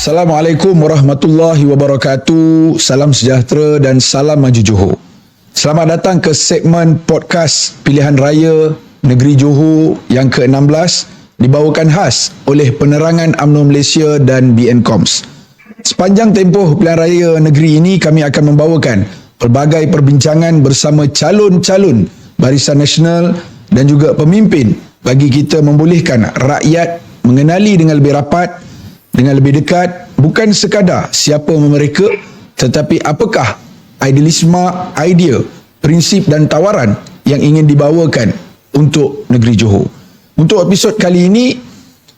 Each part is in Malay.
Assalamualaikum warahmatullahi wabarakatuh. Salam sejahtera dan salam maju Johor. Selamat datang ke segmen podcast Pilihan Raya Negeri Johor yang ke-16 dibawakan khas oleh Penerangan UMNO Malaysia dan BNCOMS. Sepanjang tempoh pilihan raya negeri ini kami akan membawakan pelbagai perbincangan bersama calon-calon Barisan Nasional dan juga pemimpin bagi kita membolehkan rakyat mengenali dengan lebih rapat, dengan lebih dekat, bukan sekadar siapa mereka, tetapi apakah idealisme, idea, prinsip dan tawaran yang ingin dibawakan untuk negeri Johor. Untuk episod kali ini,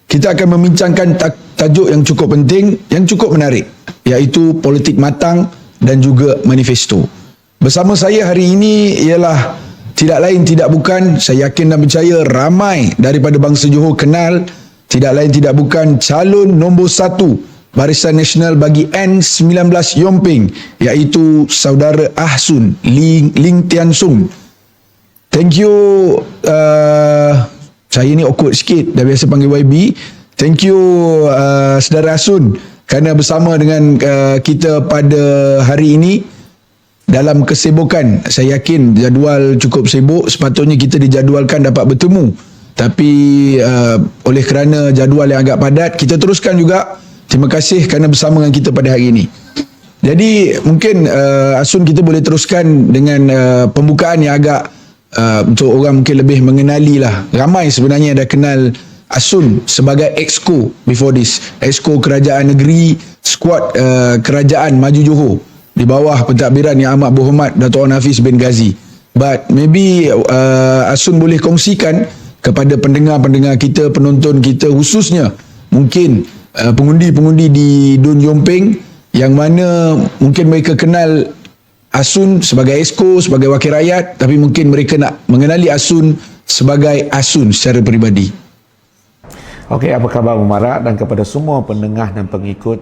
kita akan membincangkan tajuk yang cukup penting, yang cukup menarik, iaitu politik matang dan juga manifesto. Bersama saya hari ini ialah tidak lain tidak bukan, saya yakin dan percaya ramai daripada bangsa Johor kenal, tidak lain tidak bukan calon nombor 1 Barisan Nasional bagi N19 Yomping, iaitu saudara Ahsun Ling Tian Sung. Thank you, saya ni awkward sikit, dah biasa panggil YB. Thank you saudara Ahsun kerana bersama dengan kita pada hari ini. Dalam kesibukan, saya yakin jadual cukup sibuk, sepatutnya kita dijadualkan dapat bertemu. Tapi oleh kerana jadual yang agak padat, kita teruskan juga. Terima kasih kerana bersama dengan kita pada hari ini. Jadi mungkin Asun, kita boleh teruskan dengan pembukaan yang agak untuk orang mungkin lebih mengenali lah. Ramai sebenarnya dah kenal Asun sebagai Exco before this. Exco Kerajaan Negeri, skuad Kerajaan Maju Johor di bawah pentadbiran Yang Amat Berhormat Dato' Hafiz bin Ghazi. But maybe Asun boleh kongsikan kepada pendengar-pendengar kita, penonton kita, khususnya mungkin pengundi-pengundi di Dun Yomping yang mana mungkin mereka kenal Asun sebagai Exco, sebagai wakil rakyat, tapi mungkin mereka nak mengenali Asun sebagai Asun secara peribadi. Okey, apa khabar Mumarak dan kepada semua pendengar dan pengikut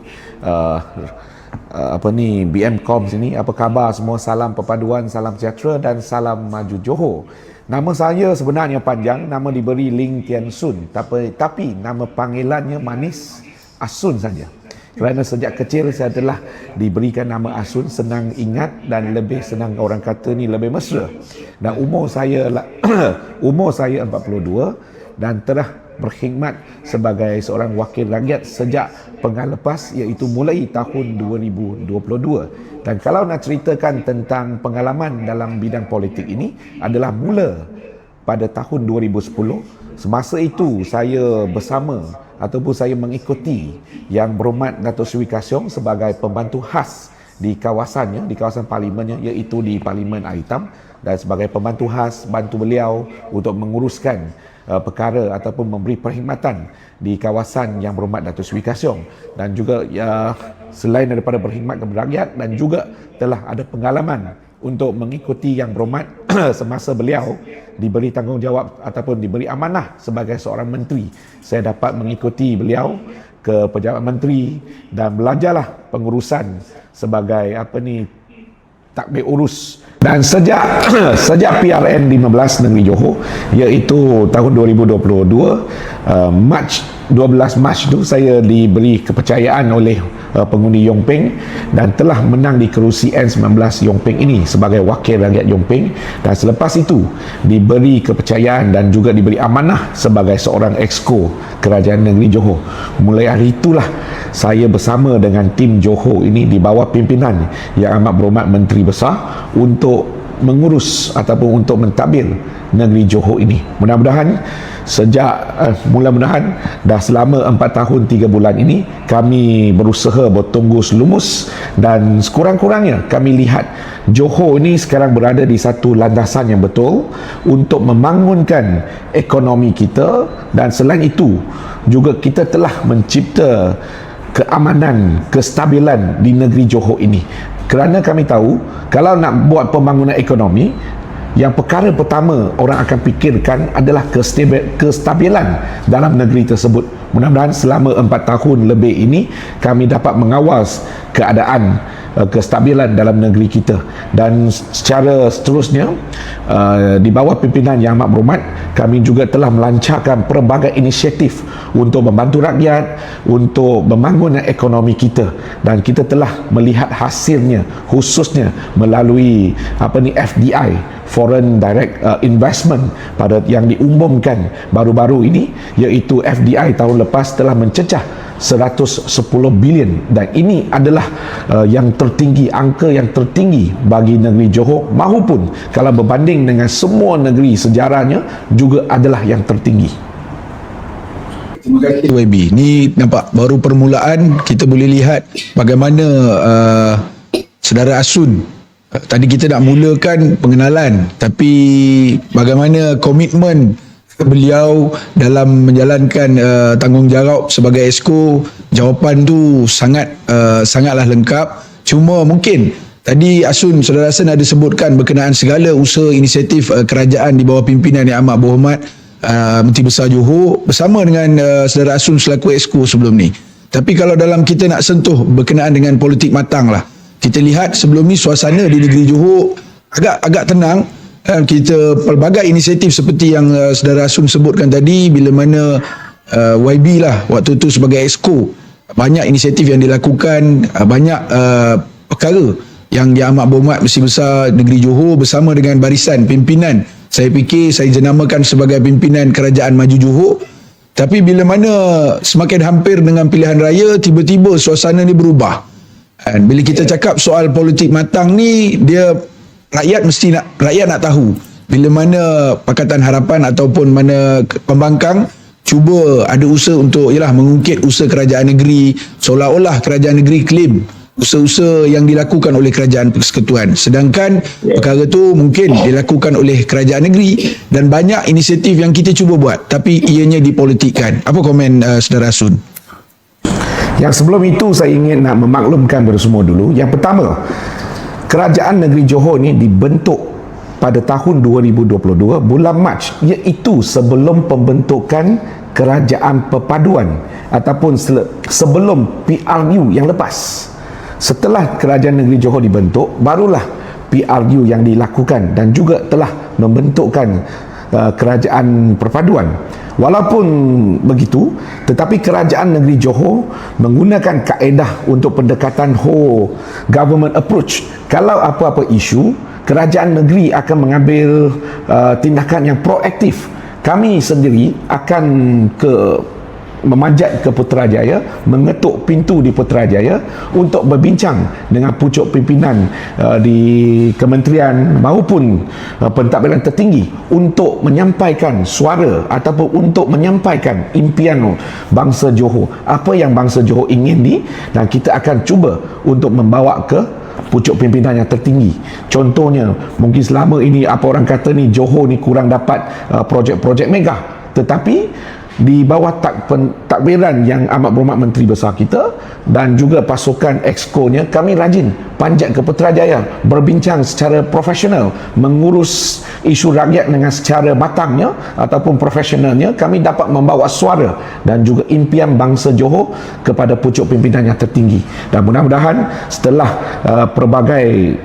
BMCOMS ini, apa khabar semua? Salam perpaduan, salam sejahtera dan salam maju Johor. Nama saya sebenarnya panjang, nama diberi Ling Tian Sun, tapi nama panggilannya manis Asun saja. Kerana sejak kecil saya telah diberikan nama Asun, senang ingat dan lebih senang orang kata ni lebih mesra. Dan umur saya 42 dan telah berkhidmat sebagai seorang wakil rakyat sejak penggal lepas, iaitu mulai tahun 2022. Dan kalau nak ceritakan tentang pengalaman dalam bidang politik ini adalah mula pada tahun 2010. Semasa itu saya bersama ataupun saya mengikuti Yang Berhormat Dato' Sri Kassiong sebagai pembantu khas di kawasan parlimennya, iaitu di Parlimen Air Hitam, dan sebagai pembantu khas bantu beliau untuk menguruskan perkara ataupun memberi perkhidmatan di kawasan Yang Berhormat Dato' Sri Kassiong. Dan juga selain daripada berkhidmat kepada rakyat, dan juga telah ada pengalaman untuk mengikuti Yang Berhormat semasa beliau diberi tanggungjawab ataupun diberi amanah sebagai seorang menteri. Saya dapat mengikuti beliau ke pejabat menteri dan belajarlah pengurusan sebagai takbir urus. Dan sejak PRN 15 Negeri Johor, iaitu tahun 2022, 12 Mac itu saya diberi kepercayaan oleh pengundi Yomping dan telah menang di kerusi N19 Yomping ini sebagai wakil rakyat Yomping. Dan selepas itu diberi kepercayaan dan juga diberi amanah sebagai seorang Exco Kerajaan Negeri Johor. Mulai hari itulah saya bersama dengan tim Johor ini di bawah pimpinan Yang Amat Berhormat Menteri Besar untuk mengurus ataupun untuk mentadbir negeri Johor ini. Mudah-mudahan dah selama 4 tahun 3 bulan ini kami berusaha bertunggus lumus, dan sekurang-kurangnya kami lihat Johor ini sekarang berada di satu landasan yang betul untuk membangunkan ekonomi kita. Dan selain itu juga kita telah mencipta keamanan, kestabilan di negeri Johor ini. Kerana kami tahu kalau nak buat pembangunan ekonomi, yang perkara pertama orang akan fikirkan adalah kestabilan dalam negeri tersebut. Mudah-mudahan selama 4 tahun lebih ini kami dapat mengawal keadaan kestabilan dalam negeri kita, dan secara seterusnya di bawah pimpinan Yang Amat Berhormat kami juga telah melancarkan pelbagai inisiatif untuk membantu rakyat, untuk membangun ekonomi kita, dan kita telah melihat hasilnya khususnya melalui FDI, Foreign Direct Investment yang diumumkan baru-baru ini, iaitu FDI tahun lepas telah mencecah 110 bilion, dan ini adalah angka yang tertinggi bagi negeri Johor, maupun kalau berbanding dengan semua negeri sejarahnya juga adalah yang tertinggi. Terima kasih YB. Ni nampak baru permulaan, kita boleh lihat bagaimana saudara Asun, tadi kita nak mulakan pengenalan, tapi bagaimana komitmen beliau dalam menjalankan tanggungjawab sebagai Exco. Jawapan tu sangatlah lengkap. Cuma mungkin tadi saudara Asun ada sebutkan berkenaan segala usaha inisiatif kerajaan di bawah pimpinan Yang Amat Berhormat Menteri Besar Johor bersama dengan saudara Asun selaku Exco sebelum ni. Tapi kalau dalam kita nak sentuh berkenaan dengan politik matang lah, kita lihat sebelum ni suasana di negeri Johor agak tenang. Kita pelbagai inisiatif seperti yang saudara Asun sebutkan tadi, bila mana YB lah waktu tu sebagai Exco, banyak inisiatif yang dilakukan, banyak perkara yang Yang Amat Berhormat Menteri Besar Negeri Johor bersama dengan barisan pimpinan, saya fikir saya jenamakan sebagai pimpinan Kerajaan Maju Johor. Tapi bila mana semakin hampir dengan pilihan raya, tiba-tiba suasana ni berubah. Dan bila kita cakap soal politik matang ni, dia rakyat nak tahu bila mana Pakatan Harapan ataupun mana pembangkang cuba ada usaha untuk mengungkit usaha kerajaan negeri, seolah-olah kerajaan negeri claim usaha-usaha yang dilakukan oleh kerajaan persekutuan, sedangkan perkara tu mungkin dilakukan oleh kerajaan negeri, dan banyak inisiatif yang kita cuba buat tapi ianya dipolitikkan. Apa komen saudara Asun? Yang sebelum itu saya ingin nak memaklumkan kepada semua dulu. Yang pertama, Kerajaan Negeri Johor ni dibentuk pada tahun 2022 bulan Mac, iaitu sebelum pembentukan Kerajaan Perpaduan ataupun sebelum PRU yang lepas. Setelah Kerajaan Negeri Johor dibentuk, barulah PRU yang dilakukan dan juga telah membentukkan Kerajaan Perpaduan. Walaupun begitu, tetapi Kerajaan Negeri Johor menggunakan kaedah untuk pendekatan whole government approach. Kalau apa-apa isu, kerajaan negeri akan mengambil tindakan yang proaktif. Kami sendiri akan memanjat ke Putrajaya, mengetuk pintu di Putrajaya untuk berbincang dengan pucuk pimpinan di kementerian maupun pentadbiran tertinggi untuk menyampaikan suara ataupun untuk menyampaikan impian bangsa Johor, apa yang bangsa Johor ingin dan kita akan cuba untuk membawa ke pucuk pimpinan yang tertinggi. Contohnya, mungkin selama ini apa orang kata ni Johor ni kurang dapat projek-projek mega, tetapi di bawah takbiran Yang Amat Berhormat Menteri Besar kita dan juga pasukan Exco-nya, kami rajin panjat ke Putrajaya, berbincang secara profesional, mengurus isu rakyat dengan secara matangnya ataupun profesionalnya. Kami dapat membawa suara dan juga impian bangsa Johor kepada pucuk pimpinan yang tertinggi, dan mudah-mudahan setelah pelbagai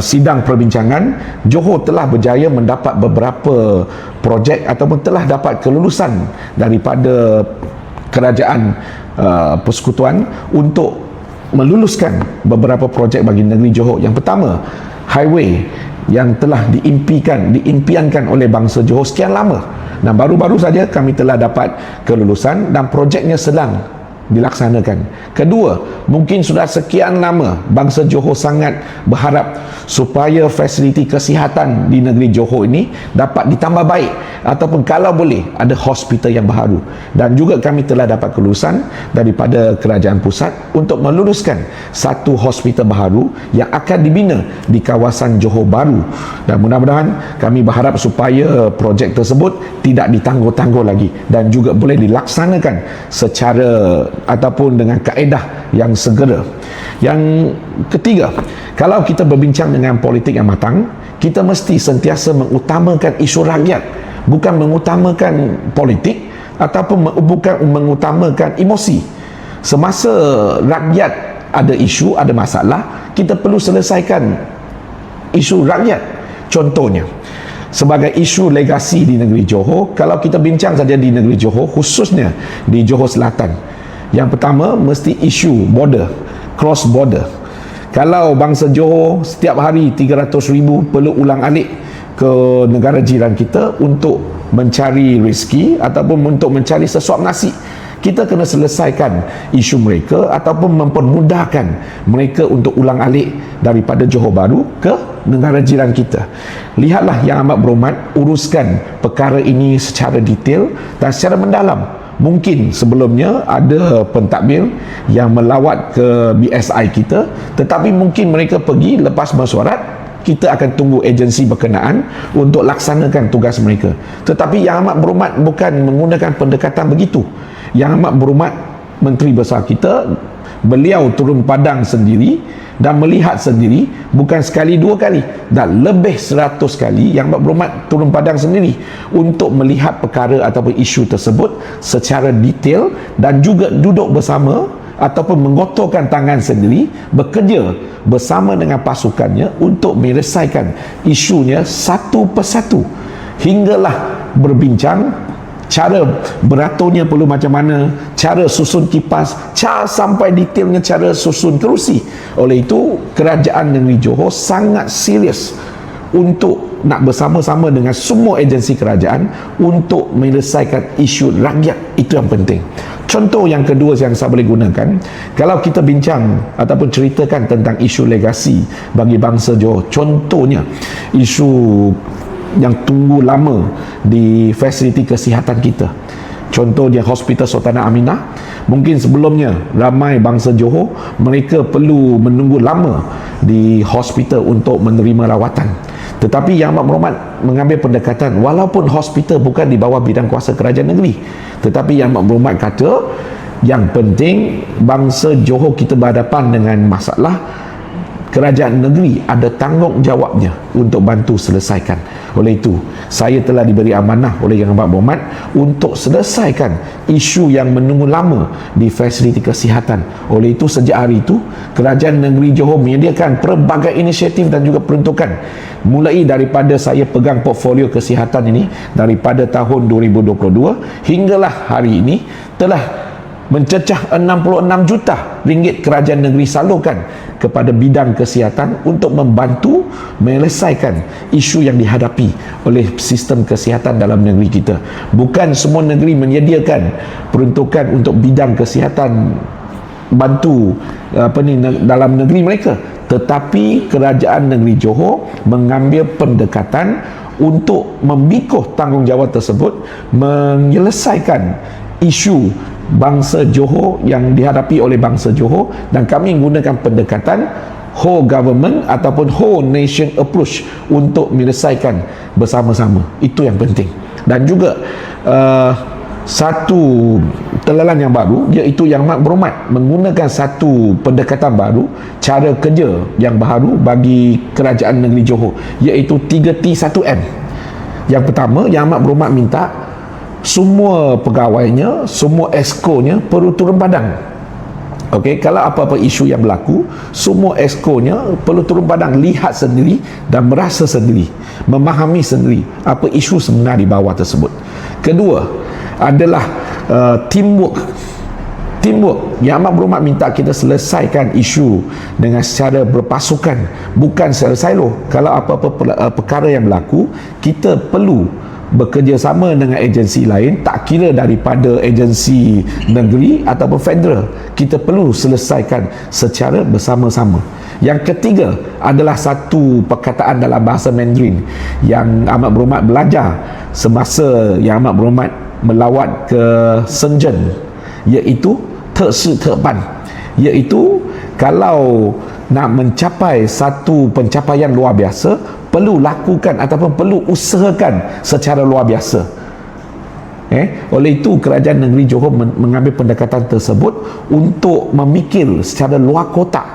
sidang perbincangan, Johor telah berjaya mendapat beberapa projek ataupun telah dapat kelulusan daripada kerajaan persekutuan untuk meluluskan beberapa projek bagi negeri Johor. Yang pertama, highway yang telah diimpiankan oleh bangsa Johor sekian lama, dan baru-baru saja kami telah dapat kelulusan dan projeknya sedang dilaksanakan. Kedua, mungkin sudah sekian lama bangsa Johor sangat berharap supaya fasiliti kesihatan di negeri Johor ini dapat ditambah baik, ataupun kalau boleh ada hospital yang baru, dan juga kami telah dapat kelulusan daripada kerajaan pusat untuk meluluskan satu hospital baru yang akan dibina di kawasan Johor Baru, dan mudah-mudahan kami berharap supaya projek tersebut tidak ditangguh-tangguh lagi dan juga boleh dilaksanakan secara ataupun dengan kaedah yang segera. Yang ketiga, kalau kita berbincang dengan politik yang matang, kita mesti sentiasa mengutamakan isu rakyat, bukan mengutamakan politik, ataupun bukan mengutamakan emosi. Semasa rakyat ada isu, ada masalah, kita perlu selesaikan isu rakyat. Contohnya, sebagai isu legasi di negeri Johor, kalau kita bincang saja di negeri Johor, khususnya di Johor Selatan, yang pertama mesti isu border, cross border. Kalau bangsa Johor setiap hari 300,000 perlu ulang alik ke negara jiran kita untuk mencari rezeki ataupun untuk mencari sesuap nasi, kita kena selesaikan isu mereka ataupun mempermudahkan mereka untuk ulang alik daripada Johor Bahru ke negara jiran kita. Lihatlah Yang Amat Berhormat uruskan perkara ini secara detail dan secara mendalam. Mungkin sebelumnya ada pentadbir yang melawat ke BSI kita, tetapi mungkin mereka pergi lepas mesyuarat, kita akan tunggu agensi berkenaan untuk laksanakan tugas mereka. Tetapi Yang Amat Berhormat bukan menggunakan pendekatan begitu. Yang Amat Berhormat Menteri Besar kita, beliau turun padang sendiri dan melihat sendiri, bukan sekali dua kali, dan lebih 100 kali Yang Amat Berhormat turun padang sendiri untuk melihat perkara ataupun isu tersebut secara detail dan juga duduk bersama ataupun mengotorkan tangan sendiri, bekerja bersama dengan pasukannya untuk menyelesaikan isunya satu persatu, hinggalah berbincang cara beraturnya perlu macam mana, cara susun kipas, cara sampai detailnya cara susun kerusi. Oleh itu, kerajaan negeri Johor sangat serius untuk nak bersama-sama dengan semua agensi kerajaan untuk menyelesaikan isu rakyat. Itu yang penting. Contoh yang kedua yang saya boleh gunakan, kalau kita bincang ataupun ceritakan tentang isu legasi bagi bangsa Johor, contohnya isu yang tunggu lama di fasiliti kesihatan kita, contohnya Hospital Sultanah Aminah. Mungkin sebelumnya ramai bangsa Johor mereka perlu menunggu lama di hospital untuk menerima rawatan, tetapi Yang Amat Berhormat mengambil pendekatan, walaupun hospital bukan di bawah bidang kuasa kerajaan negeri, tetapi Yang Amat Berhormat kata yang penting bangsa Johor kita berhadapan dengan masalah, kerajaan negeri ada tanggungjawabnya untuk bantu selesaikan. Oleh itu, saya telah diberi amanah oleh Yang Amat Berhormat untuk selesaikan isu yang menunggu lama di fasiliti kesihatan. Oleh itu, sejak hari itu, kerajaan negeri Johor menyediakan pelbagai inisiatif dan juga peruntukan. Mulai daripada saya pegang portfolio kesihatan ini daripada tahun 2022 hinggalah hari ini, telah mencecah 66 juta ringgit kerajaan negeri salurkan kepada bidang kesihatan untuk membantu menyelesaikan isu yang dihadapi oleh sistem kesihatan dalam negeri kita. Bukan semua negeri menyediakan peruntukan untuk bidang kesihatan bantu dalam negeri mereka, tetapi kerajaan negeri Johor mengambil pendekatan untuk membikuh tanggungjawab tersebut, menyelesaikan isu bangsa Johor yang dihadapi oleh bangsa Johor, dan kami menggunakan pendekatan whole government ataupun whole nation approach untuk menyelesaikan bersama-sama. Itu yang penting. Dan juga satu telalan yang baru, iaitu Yang Amat Berhormat menggunakan satu pendekatan baru, cara kerja yang baru bagi kerajaan negeri Johor, iaitu 3T1M. Yang pertama, Yang Amat Berhormat minta semua pegawainya, semua exco-nya perlu turun padang. Okey, kalau apa-apa isu yang berlaku, semua exco-nya perlu turun padang, lihat sendiri dan merasa sendiri, memahami sendiri apa isu sebenar di bawah tersebut. Kedua adalah teamwork. Yang Amat Berhormat minta kita selesaikan isu dengan secara berpasukan, bukan secara silo. Kalau apa-apa perkara yang berlaku, kita perlu bekerjasama dengan agensi lain, tak kira daripada agensi negeri ataupun federal, kita perlu selesaikan secara bersama-sama. Yang ketiga adalah satu perkataan dalam bahasa Mandarin yang Amat Berhormat belajar semasa Yang Amat Berhormat melawat ke Shenzhen, iaitu tersi terban, iaitu kalau nak mencapai satu pencapaian luar biasa, perlu lakukan ataupun perlu usahakan secara luar biasa. Oleh itu, kerajaan negeri Johor mengambil pendekatan tersebut untuk memikir secara luar kotak,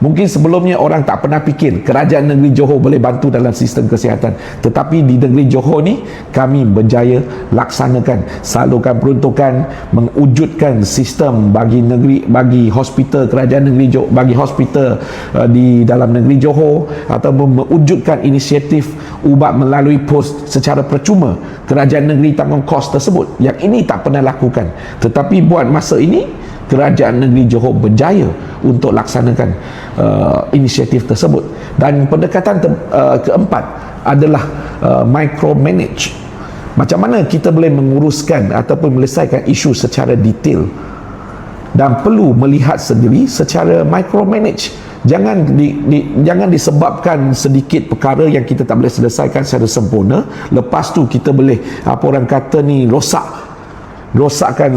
Mungkin sebelumnya orang tak pernah fikir kerajaan negeri Johor boleh bantu dalam sistem kesihatan, tetapi di negeri Johor ni kami berjaya laksanakan, salurkan peruntukan, mewujudkan sistem bagi negeri, bagi hospital kerajaan negeri Johor, bagi hospital di dalam negeri Johor, ataupun mewujudkan inisiatif ubat melalui pos secara percuma. Kerajaan negeri tanggung kos tersebut, yang ini tak pernah lakukan, tetapi buat masa ini kerajaan negeri Johor berjaya untuk laksanakan inisiatif tersebut. Dan pendekatan keempat adalah micromanage. Macam mana kita boleh menguruskan ataupun menyelesaikan isu secara detail, dan perlu melihat sendiri secara micromanage. Jangan disebabkan sedikit perkara yang kita tak boleh selesaikan secara sempurna, lepas tu kita boleh orang kata ni rosakkan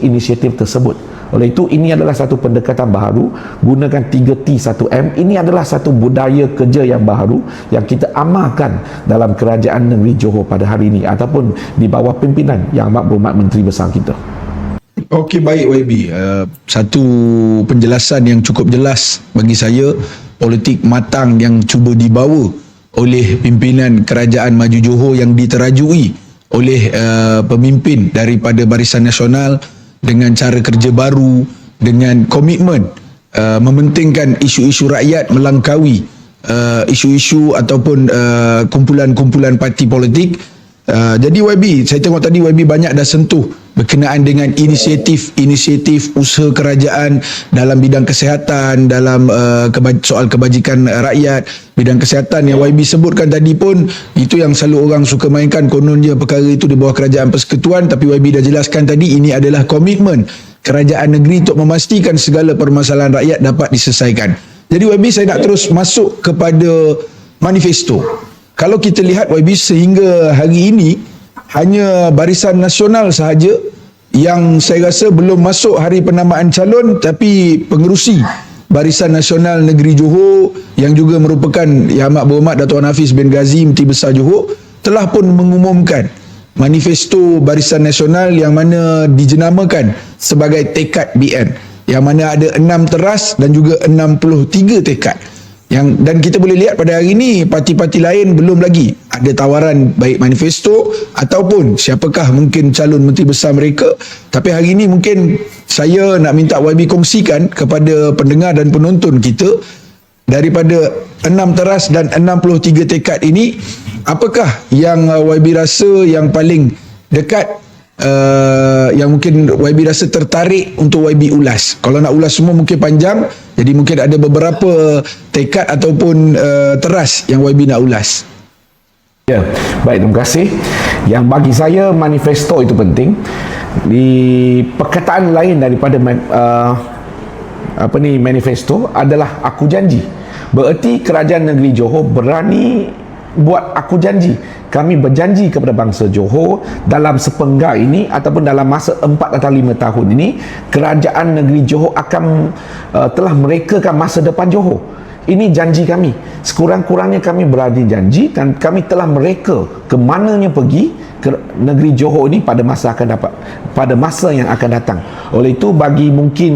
inisiatif tersebut. Oleh itu, ini adalah satu pendekatan baharu, gunakan 3T 1M. Ini adalah satu budaya kerja yang baharu yang kita amalkan dalam kerajaan negeri Johor pada hari ini, ataupun di bawah pimpinan Yang Amat Berhormat Menteri Besar kita. Okey, baik YB. Satu penjelasan yang cukup jelas bagi saya, politik matang yang cuba dibawa oleh pimpinan Kerajaan Maju Johor yang diterajui oleh pemimpin daripada Barisan Nasional dengan cara kerja baru, dengan komitmen mementingkan isu-isu rakyat melangkaui isu-isu ataupun kumpulan-kumpulan parti politik. Jadi YB, saya tengok tadi YB banyak dah sentuh berkenaan dengan inisiatif usaha kerajaan dalam bidang kesihatan, dalam soal kebajikan rakyat. Bidang kesihatan yang YB sebutkan tadi pun, itu yang selalu orang suka mainkan, kononnya perkara itu di bawah kerajaan persekutuan, tapi YB dah jelaskan tadi, ini adalah komitmen kerajaan negeri untuk memastikan segala permasalahan rakyat dapat diselesaikan. Jadi YB, saya nak terus masuk kepada manifesto. Kalau kita lihat YB, sehingga hari ini hanya Barisan Nasional sahaja yang saya rasa belum masuk hari penamaan calon, tapi pengerusi Barisan Nasional Negeri Johor yang juga merupakan Yang Amat Berhormat Dato' Hafiz bin Ghazi, Menteri Besar Johor, telah pun mengumumkan manifesto Barisan Nasional yang mana dijenamakan sebagai Tekad BN, yang mana ada 6 teras dan juga 63 tekad. Dan kita boleh lihat pada hari ini parti-parti lain belum lagi ada tawaran baik manifesto ataupun siapakah mungkin calon menteri besar mereka. Tapi hari ini mungkin saya nak minta YB kongsikan kepada pendengar dan penonton kita, daripada 6 teras dan 63 tekad ini, apakah yang YB rasa yang paling dekat, yang mungkin YB rasa tertarik untuk YB ulas. Kalau nak ulas semua mungkin panjang, jadi mungkin ada beberapa tekad ataupun teras yang YB nak ulas. Ya, baik, terima kasih. Yang bagi saya manifesto itu penting. Di perkataan lain daripada manifesto adalah aku janji. Bererti kerajaan negeri Johor berani buat aku janji. Kami berjanji kepada bangsa Johor dalam sepenggal ini ataupun dalam masa 4 atau 5 tahun ini, kerajaan negeri Johor akan telah merekakan masa depan Johor. Ini janji kami. Sekurang-kurangnya kami berani janji, dan kami telah mereka ke mananya pergi ke negeri Johor ini pada masa yang akan datang. Oleh itu, bagi mungkin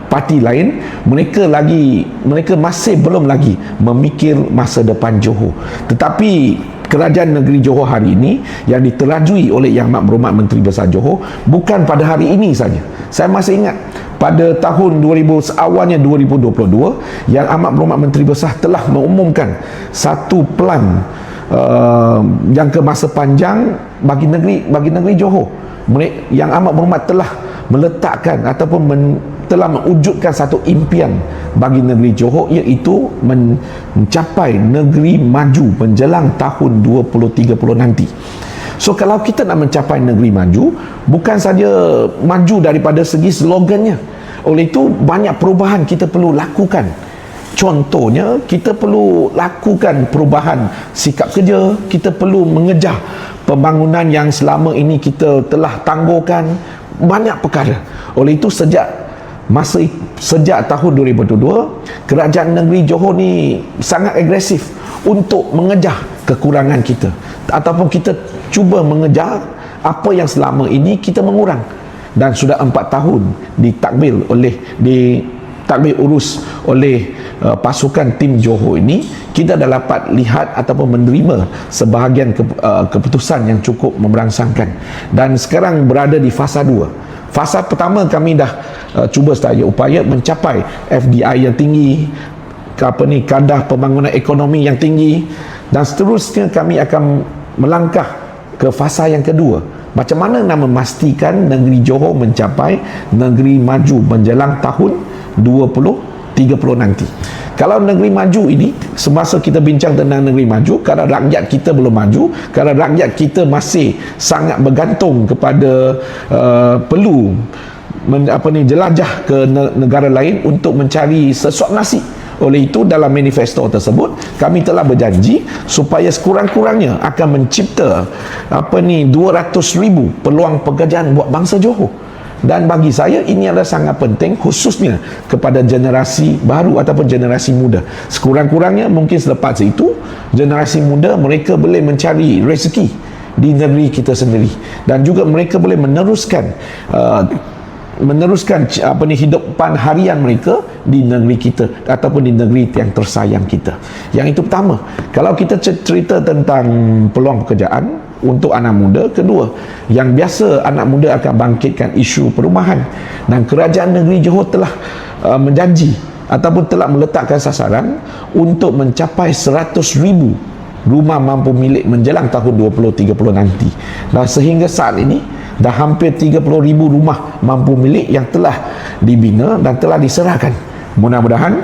parti lain, mereka masih belum lagi memikir masa depan Johor. Tetapi kerajaan negeri Johor hari ini yang diterajui oleh Yang Amat Berhormat Menteri Besar Johor, bukan pada hari ini saja. Saya masih ingat pada tahun 2000, awalnya 2022, Yang Amat Berhormat Menteri Besar telah mengumumkan satu plan jangka masa panjang bagi negeri Johor. Yang Amat Berhormat telah meletakkan ataupun telah mewujudkan satu impian bagi negeri Johor, iaitu mencapai negeri maju menjelang tahun 2030 nanti. So kalau kita nak mencapai negeri maju, bukan saja maju daripada segi slogannya. Oleh itu, banyak perubahan kita perlu lakukan. Contohnya, kita perlu lakukan perubahan sikap kerja, kita perlu mengejar pembangunan yang selama ini kita telah tangguhkan, banyak perkara. Oleh itu, sejak tahun 2022, kerajaan negeri Johor ni sangat agresif untuk mengejar kekurangan kita, ataupun kita cuba mengejar apa yang selama ini kita mengurang. Dan sudah 4 tahun ditakbir oleh takbir urus oleh pasukan tim Johor ini, kita dah dapat lihat ataupun menerima sebahagian keputusan yang cukup memberangsangkan, dan sekarang berada di fasa 2. Fasa pertama kami dah cuba sedaya upaya mencapai FDI yang tinggi, kadar pembangunan ekonomi yang tinggi, dan seterusnya kami akan melangkah ke fasa yang kedua. Macam mana nak memastikan negeri Johor mencapai negeri maju menjelang tahun 2030 nanti. Kalau negeri maju ini, semasa kita bincang tentang negeri maju, kalau rakyat kita belum maju, kalau rakyat kita masih sangat bergantung kepada perlu jelajah ke negara lain untuk mencari sesuap nasi. Oleh itu, dalam manifesto tersebut kami telah berjanji supaya sekurang-kurangnya akan mencipta 200,000 peluang pekerjaan buat bangsa Johor. Dan bagi saya ini adalah sangat penting, khususnya kepada generasi baru ataupun generasi muda. Sekurang-kurangnya mungkin selepas itu generasi muda mereka boleh mencari rezeki di negeri kita sendiri, dan juga mereka boleh meneruskan hidupan harian mereka di negeri kita ataupun di negeri yang tersayang kita. Yang itu pertama. Kalau kita cerita tentang peluang pekerjaan untuk anak muda, kedua, yang biasa anak muda akan bangkitkan isu perumahan, dan kerajaan negeri Johor telah menjanji ataupun telah meletakkan sasaran untuk mencapai 100,000 rumah mampu milik menjelang tahun 2030 nanti. Dan sehingga saat ini dah hampir 30,000 rumah mampu milik yang telah dibina dan telah diserahkan. Mudah-mudahan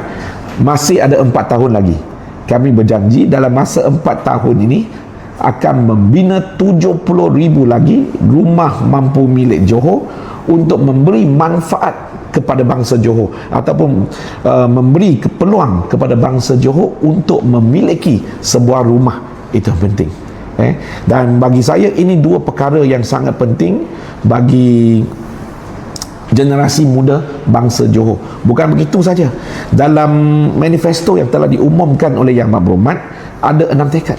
masih ada 4 tahun lagi. Kami berjanji dalam masa 4 tahun ini akan membina 70,000 lagi rumah mampu milik Johor untuk memberi manfaat kepada bangsa Johor ataupun memberi peluang kepada bangsa Johor untuk memiliki sebuah rumah. Itu yang penting. Dan bagi saya ini dua perkara yang sangat penting bagi generasi muda bangsa Johor. Bukan begitu saja, dalam manifesto yang telah diumumkan oleh Yang Berhormat ada 6 tekad,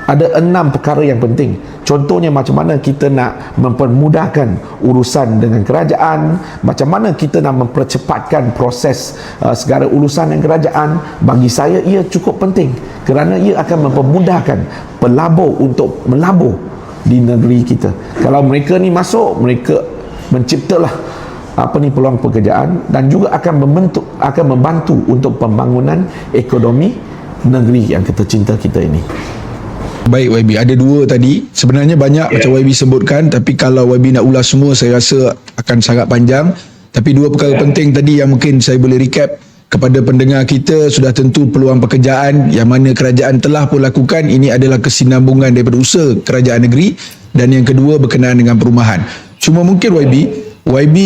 ada 6 perkara yang penting. Contohnya macam mana kita nak mempermudahkan urusan dengan kerajaan, macam mana kita nak mempercepatkan proses segala urusan dengan kerajaan. Bagi saya ia cukup penting kerana ia akan mempermudahkan pelabur untuk melabur di negeri kita. Kalau mereka ni masuk, mereka menciptalah peluang pekerjaan dan juga akan membantu untuk pembangunan ekonomi negeri yang kita cinta kita ini. Baik YB, ada 2 tadi. Sebenarnya banyak macam YB sebutkan, tapi kalau YB nak ulas semua saya rasa akan sangat panjang. Tapi 2 perkara penting tadi yang mungkin saya boleh recap kepada pendengar kita, sudah tentu peluang pekerjaan yang mana kerajaan telah pun lakukan. Ini adalah kesinambungan daripada usaha kerajaan negeri, dan yang kedua berkenaan dengan perumahan. Cuma mungkin YB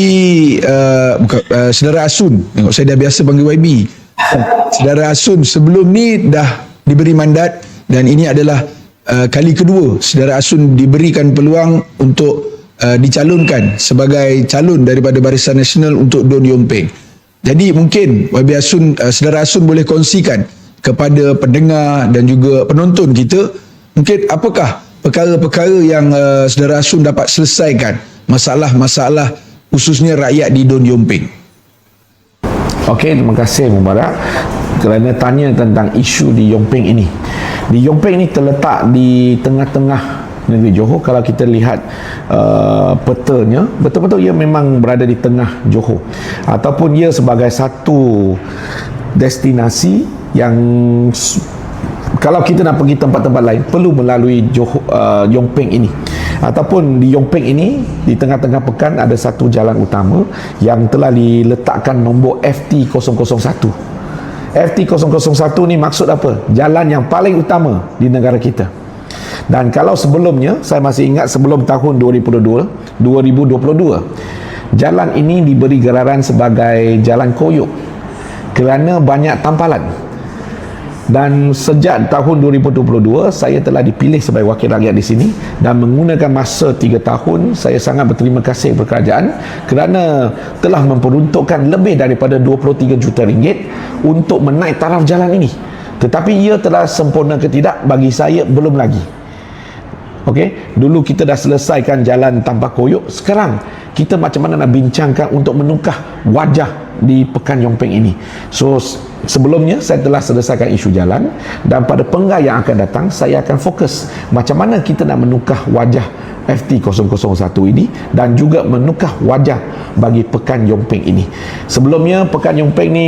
Saudara Asun, tengok saya dah biasa panggil YB. Saudara Asun sebelum ni dah diberi mandat, dan ini adalah kali kedua Saudara Asun diberikan peluang untuk dicalonkan sebagai calon daripada Barisan Nasional untuk Don Yompeng. Jadi mungkin YB Asun, Saudara Asun boleh kongsikan kepada pendengar dan juga penonton kita, mungkin apakah perkara-perkara yang Saudara Asun dapat selesaikan, masalah-masalah khususnya rakyat di Don Yompeng. Okey, terima kasih Mubarak kerana tanya tentang isu di Yompeng ini. Di Yompeng ini terletak di tengah-tengah negeri Johor. Kalau kita lihat petanya, betul-betul ia memang berada di tengah Johor, ataupun ia sebagai satu destinasi yang kalau kita nak pergi tempat-tempat lain perlu melalui Johor, Yompeng ini. Ataupun di Yompeng ini, di tengah-tengah pekan ada satu jalan utama yang telah diletakkan nombor FT001. FT001 ni maksud apa? Jalan yang paling utama di negara kita. Dan kalau sebelumnya, saya masih ingat sebelum tahun 2022, jalan ini diberi gelaran sebagai Jalan Koyok kerana banyak tampalan. Dan sejak tahun 2022 saya telah dipilih sebagai wakil rakyat di sini, dan menggunakan masa 3 tahun saya sangat berterima kasih kepada kerajaan kerana telah memperuntukkan lebih daripada 23 juta ringgit untuk menaik taraf jalan ini. Tetapi ia telah sempurna ke tidak, bagi saya belum lagi. Okey, dulu kita dah selesaikan jalan tanpa koyok, sekarang kita macam mana nak bincangkan untuk menukar wajah di Pekan Yompeng ini. So sebelumnya saya telah selesaikan isu jalan, dan pada penggal yang akan datang saya akan fokus macam mana kita nak menukar wajah FT001 ini dan juga menukar wajah bagi Pekan Yompeng ini. Sebelumnya Pekan Yompeng ni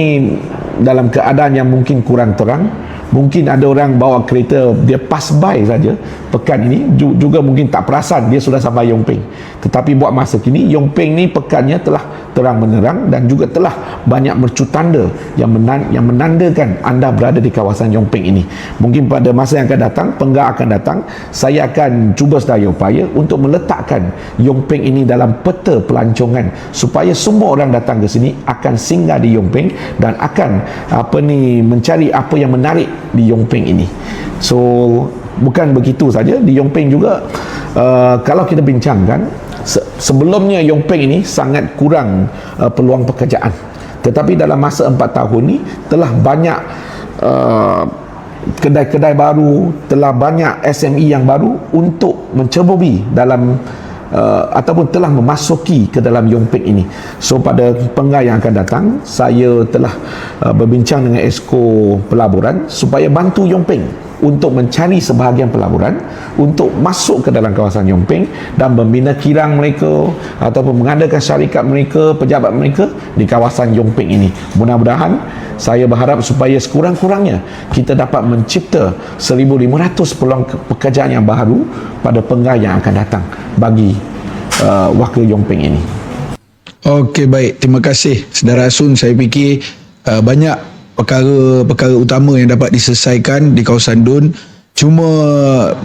dalam keadaan yang mungkin kurang terang. Mungkin ada orang bawa kereta, dia pass by saja pekan ini, juga mungkin tak perasan dia sudah sampai Yompeng. Tetapi buat masa kini, Yompeng ni pekannya telah terang menerang dan juga telah banyak mercu tanda yang menandakan anda berada di kawasan Yompeng ini. Mungkin pada masa yang akan datang, penggal akan datang, saya akan cuba sedaya upaya untuk meletakkan Yompeng ini dalam peta pelancongan supaya semua orang datang ke sini akan singgah di Yompeng dan akan mencari apa yang menarik di Yompeng ini. So bukan begitu saja, di Yompeng juga kalau kita bincangkan, sebelumnya Yompeng ini sangat kurang peluang pekerjaan, tetapi dalam masa 4 tahun ni telah banyak kedai-kedai baru, telah banyak SME yang baru untuk mencebubi dalam ataupun telah memasuki ke dalam Yompeng ini. So pada penggal yang akan datang, saya telah berbincang dengan Esko Pelaburan supaya bantu Yompeng untuk mencari sebahagian pelaburan untuk masuk ke dalam kawasan Yompeng dan membina kilang mereka ataupun mengadakan syarikat mereka, pejabat mereka di kawasan Yompeng ini. Mudah-mudahan saya berharap supaya sekurang-kurangnya kita dapat mencipta 1,500 peluang pekerjaan yang baru pada penggal yang akan datang bagi wakil Yompeng ini. Okey, baik. Terima kasih Saudara Asun. Saya fikir banyak perkara-perkara utama yang dapat diselesaikan di kawasan Dun. Cuma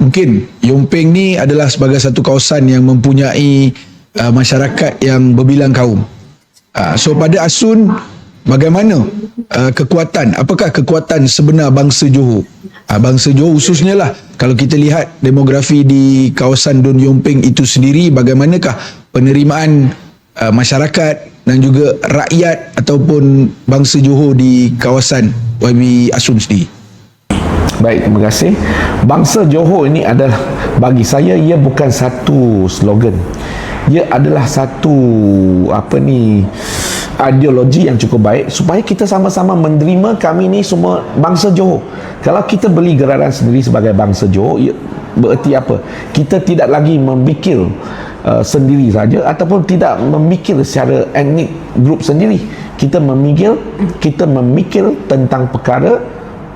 mungkin Yompeng ni adalah sebagai satu kawasan yang mempunyai masyarakat yang berbilang kaum. So pada Asun, bagaimana apakah kekuatan sebenar bangsa Johor? Bangsa Johor khususnya lah, kalau kita lihat demografi di kawasan Dun Yompeng itu sendiri, bagaimanakah penerimaan masyarakat dan juga rakyat ataupun bangsa Johor di kawasan YB Asun sendiri? Baik, terima kasih. Bangsa Johor ini adalah, bagi saya, ia bukan satu slogan. Ia adalah satu ideologi yang cukup baik supaya kita sama-sama menerima kami ni semua bangsa Johor. Kalau kita beli geraran sendiri sebagai bangsa Johor, bererti apa? Kita tidak lagi memikir sendiri saja ataupun tidak memikir secara etnik grup sendiri. Kita memikir tentang perkara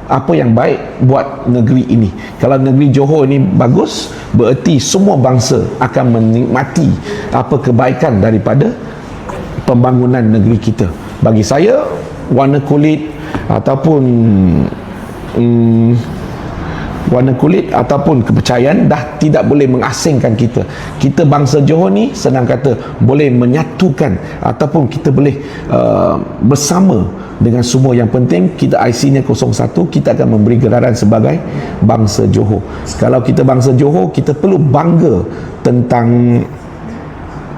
apa yang baik buat negeri ini. Kalau negeri Johor ini bagus, bererti semua bangsa akan menikmati apa kebaikan daripada pembangunan negeri kita. Bagi saya, warna kulit ataupun kepercayaan dah tidak boleh mengasingkan kita. Kita bangsa Johor ni, senang kata, boleh menyatukan ataupun kita boleh bersama dengan semua. Yang penting kita IC-nya 01, kita akan memberi gelaran sebagai bangsa Johor. Kalau kita bangsa Johor, kita perlu bangga tentang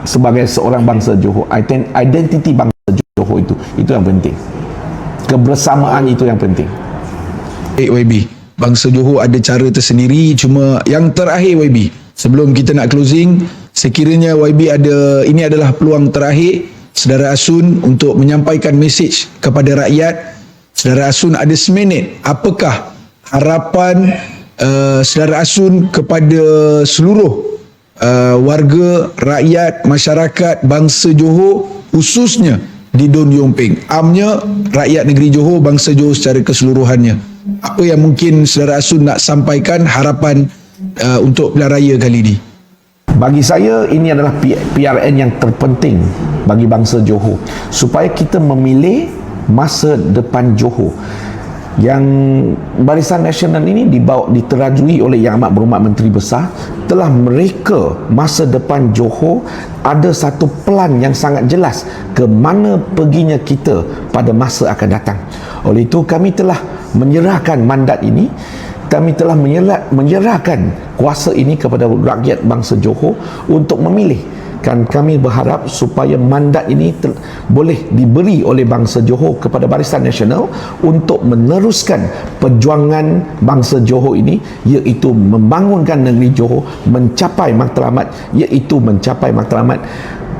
sebagai seorang bangsa Johor. Identiti bangsa Johor itu yang penting. Kebersamaan itu yang penting. YB, bangsa Johor ada cara tersendiri. Cuma yang terakhir YB, sebelum kita nak closing, sekiranya YB ini adalah peluang terakhir Saudara Asun untuk menyampaikan mesej kepada rakyat. Saudara Asun ada seminit. Apakah harapan Saudara Asun kepada seluruh warga, rakyat, masyarakat bangsa Johor, khususnya di Dun Yompeng, amnya rakyat negeri Johor, bangsa Johor secara keseluruhannya? Apa yang mungkin Saudara Asun nak sampaikan harapan untuk pilihan raya kali ini? Bagi saya, ini adalah PRN yang terpenting bagi bangsa Johor, supaya kita memilih masa depan Johor. Yang Barisan Nasional ini diterajui oleh Yang Amat Berhormat Menteri Besar, telah mereka masa depan Johor, ada satu plan yang sangat jelas ke mana perginya kita pada masa akan datang. Oleh itu kami telah menyerahkan mandat ini, kami telah menyerahkan kuasa ini kepada rakyat bangsa Johor untuk memilih. Kami berharap supaya mandat ini boleh diberi oleh bangsa Johor kepada Barisan Nasional untuk meneruskan perjuangan bangsa Johor ini, iaitu membangunkan negeri Johor mencapai matlamat, iaitu mencapai matlamat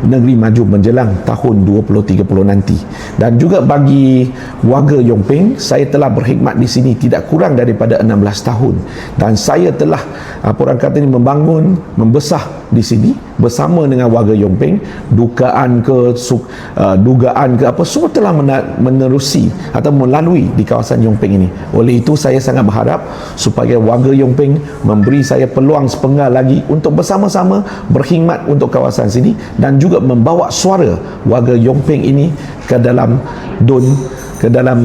negeri maju menjelang tahun 2030 nanti. Dan juga bagi warga Yongping, saya telah berkhidmat di sini tidak kurang daripada 16 tahun dan saya telah orang kata ni membangun, membesar di sini bersama dengan warga Yongping. Dugaan ke apa semua telah menerusi atau melalui di kawasan Yongping ini. Oleh itu saya sangat berharap supaya warga Yongping memberi saya peluang sepenggal lagi untuk bersama-sama berkhidmat untuk kawasan sini dan juga membawa suara warga Yongping ini ke dalam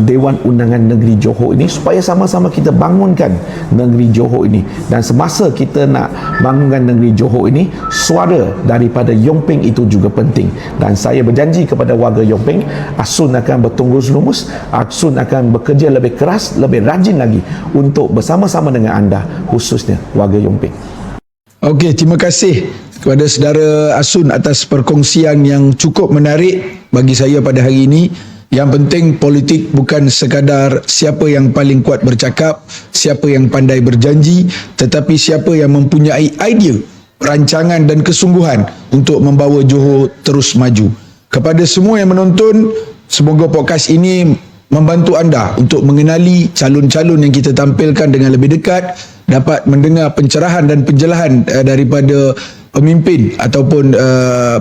Dewan Undangan Negeri Johor ini supaya sama-sama kita bangunkan negeri Johor ini. Dan semasa kita nak bangunkan negeri Johor ini, suara daripada Yongping itu juga penting. Dan saya berjanji kepada warga Yongping, Asun akan bertunggus lumus, Asun akan bekerja lebih keras, lebih rajin lagi untuk bersama-sama dengan anda, khususnya warga Yongping. Okey, terima kasih kepada saudara Asun atas perkongsian yang cukup menarik bagi saya pada hari ini. Yang penting politik bukan sekadar siapa yang paling kuat bercakap, siapa yang pandai berjanji, tetapi siapa yang mempunyai idea, rancangan dan kesungguhan untuk membawa Johor terus maju. Kepada semua yang menonton, semoga podcast ini membantu anda untuk mengenali calon-calon yang kita tampilkan dengan lebih dekat, dapat mendengar pencerahan dan penjelasan daripada pemimpin ataupun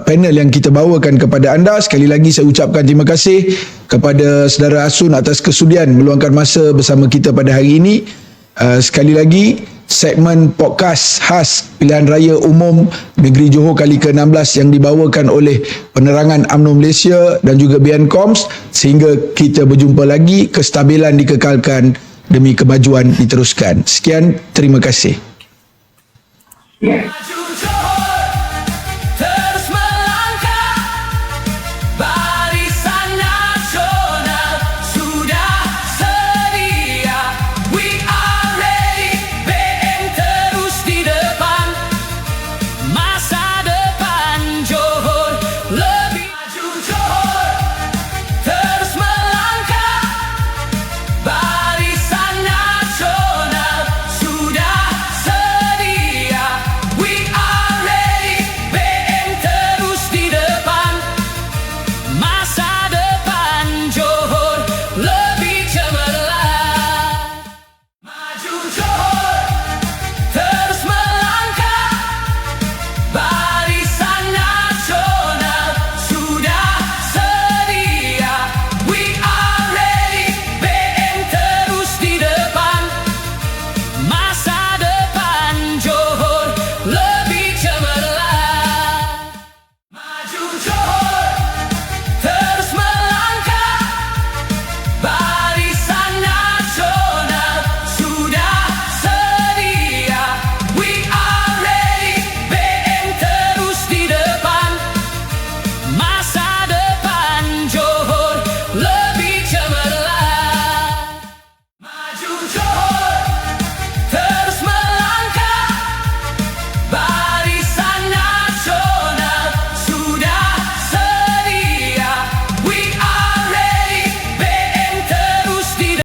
panel yang kita bawakan kepada anda. Sekali lagi saya ucapkan terima kasih kepada saudara Asun atas kesudian meluangkan masa bersama kita pada hari ini. Sekali lagi, segmen podcast khas Pilihan Raya Umum Negeri Johor kali ke-16 yang dibawakan oleh Penerangan UMNO Malaysia dan juga Biancoms. Sehingga kita berjumpa lagi, kestabilan dikekalkan demi kemajuan diteruskan. Sekian, terima kasih.